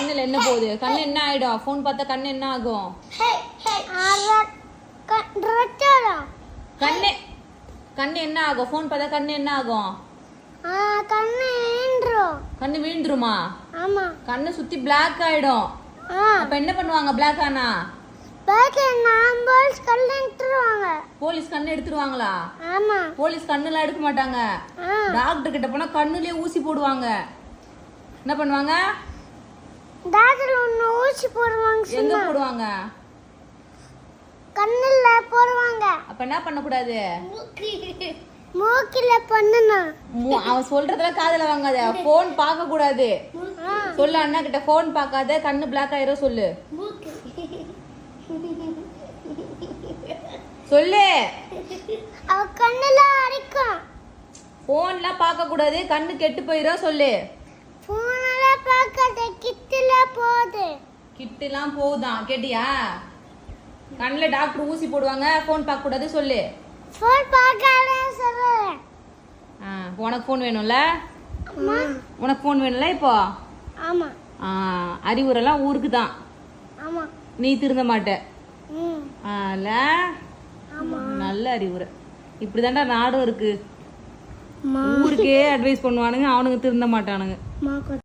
கண்ணுல என்ன போகுது? கண்ணு என்ன ஆயிடும்? ஃபோன் பார்த்தா கண்ணு என்ன ஆகும்? கண்ணு கண்ணு என்ன ஆகும்? ஃபோன் பார்த்தா கண்ணு என்ன ஆகும்? கண்ணு வீழ்ந்துருமா? கண்ணு சுத்தி பிளாக் ஆயிடும். அப்ப என்ன பண்ணுவாங்க பிளாக் ஆனா? போலீஸ் கண்ணு எடுத்துருவாங்களா? போலீஸ் கண்ணுலாம் எடுக்க மாட்டாங்க. டாக்டர் கிட்ட போனா கண்ணுலயே ஊசி போடுவாங்க. என்ன பண்ணுவாங்க? ஊசி போடுவாங்க. எங்க போடுவாங்க? கண்ணுல போடுவாங்க. அப்ப என்ன பண்ண கூடாது? மூக்கில பண்ணணும். அவன் சொல்றதெல்லாம் காதுல வாங்காத. போன் பார்க்க கூடாது. சொல்லு அண்ணா கிட்ட, போன் பார்க்காத, கண்ணு பிளாக் ஆயிரும் சொல்லு. சொல்லு. அவ கண்ணுல அடிக்கும். போன்லாம் பார்க்க கூடாது, கண்ணு கெட்டு போயிரும் சொல்லு. போன்ல பார்க்காத, கிட்டல போகுது. கிட்டலாம் போகுதான், கேட்டியா? கண்ணுல டாக்டர் ஊசி போடுவாங்க, போன் பார்க்க கூடாது சொல்லு. போன் பார்க்காத சொல்றேன். உனக்கு போன் வேணும்ல? உனக்கு போன் வேணும்ல இப்போ? ஆமா. அறிவுரெல்லாம் ஊருக்கு தான். ஆமா. நீ திருந்த மாட்ட. ஆமா. நல்ல அறிவுரை. இப்படிதான்டா நாடும் இருக்கு. ஊருக்கே அட்வைஸ் பண்ணுவானுங்க, அவனுங்க திருந்த மாட்டானுங்க.